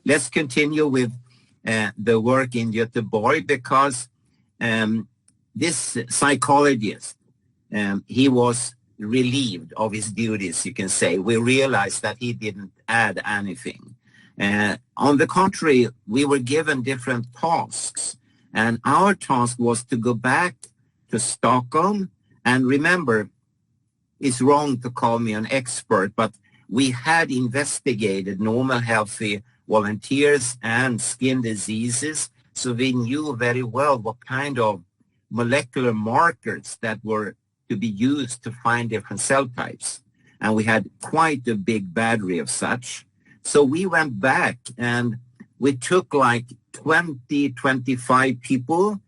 let's continue with the work in Göteborg, because this psychologist, he was relieved of his duties, you can say. We realized that he didn't add anything. On the contrary, we were given different tasks, and our task was to go back to Stockholm. And remember, it's wrong to call me an expert, but we had investigated normal healthy volunteers and skin diseases, so we knew very well what kind of molecular markers that were to be used to find different cell types. And we had quite a big battery of such. So we went back and we took like 20, 25 people,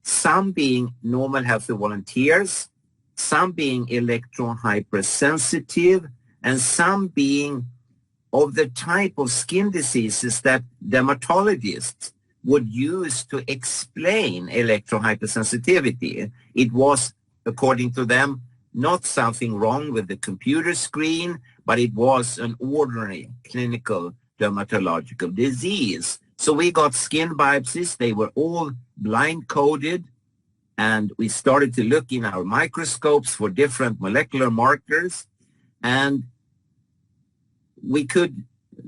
some being normal healthy volunteers, some being electron hypersensitive, and some being of the type of skin diseases that dermatologists would use to explain electron hypersensitivity. It was, according to them, not something wrong with the computer screen, but it was an ordinary clinical dermatological disease. So we got skin biopsies. They were all blind-coded, and we started to look in our microscopes for different molecular markers, and we could,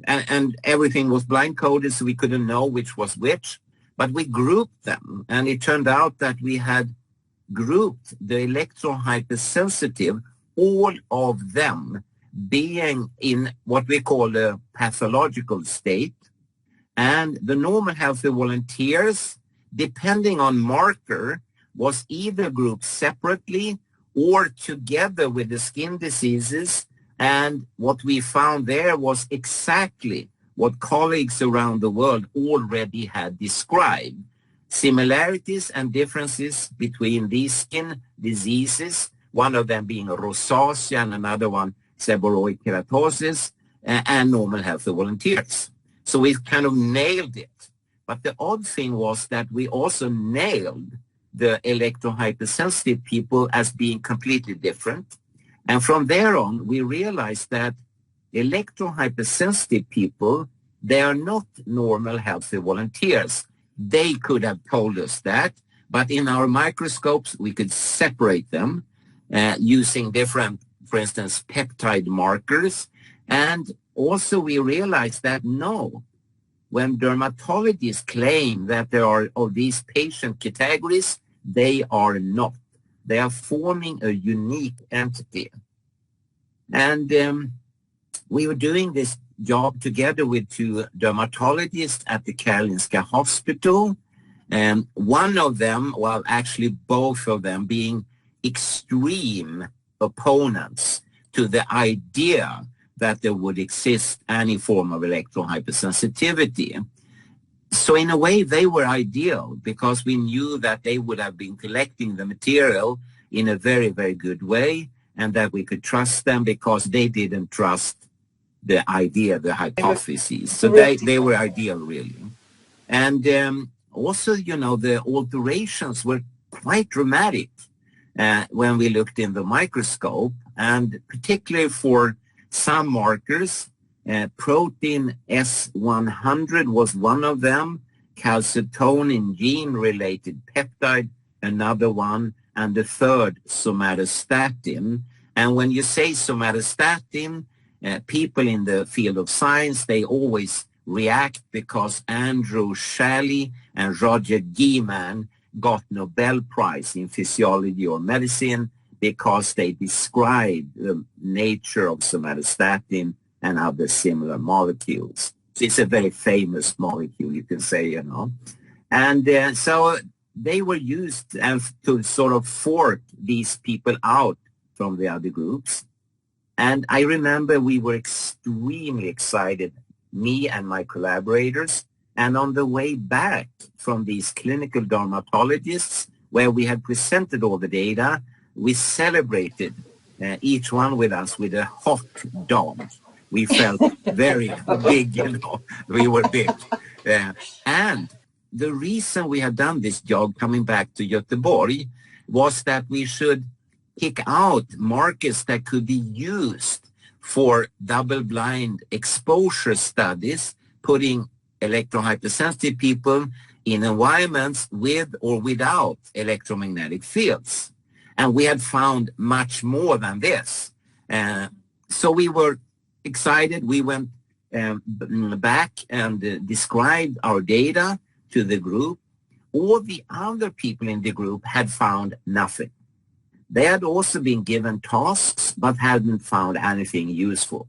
and everything was blind-coded, so we couldn't know which was which, but we grouped them, and it turned out that we had grouped the electron hypersensitive, all of them being in what we call a pathological state, and the normal healthy volunteers, depending on marker, was either grouped separately or together with the skin diseases. And what we found there was exactly what colleagues around the world already had described. Similarities and differences between these skin diseases, one of them being rosacea and another one seborrheic keratosis, and normal healthy volunteers. So we kind of nailed it. But the odd thing was that we also nailed the electron hypersensitive people as being completely different. And from there on, we realized that electron hypersensitive people, they are not normal healthy volunteers. They could have told us that, but in our microscopes, we could separate them using different, for instance, peptide markers. And also we realized that no, when dermatologists claim that there are of these patient categories, they are not. They are forming a unique entity. And we were doing this job together with two dermatologists at the Karolinska Hospital. And one of them, well, actually both of them, being extreme opponents to the idea that there would exist any form of electron hypersensitivity. So in a way, they were ideal because we knew that they would have been collecting the material in a very, very good way, and that we could trust them because they didn't trust the idea, the hypotheses. So they were ideal, really. And also, you know, the alterations were quite dramatic when we looked in the microscope, and particularly for some markers. Protein S100 was one of them, calcitonin gene-related peptide, another one, and the third, somatostatin. And when you say somatostatin, people in the field of science, they always react because Andrew Shalley and Roger Gieman got Nobel Prize in physiology or medicine because they described the nature of somatostatin and other similar molecules. So it's a very famous molecule, you can say, you know. And so they were used to sort of fork these people out from the other groups. And I remember we were extremely excited, me and my collaborators. And on the way back from these clinical dermatologists, where we had presented all the data, we celebrated each one with us with a hot dog. We felt very big, you know, we were big. And the reason we had done this job coming back to Göteborg was that we should pick out markers that could be used for double-blind exposure studies, putting electrohypersensitive people in environments with or without electromagnetic fields. And we had found much more than this. So we were excited. We went back and described our data to the group. All the other people in the group had found nothing. They had also been given tasks, but hadn't found anything useful.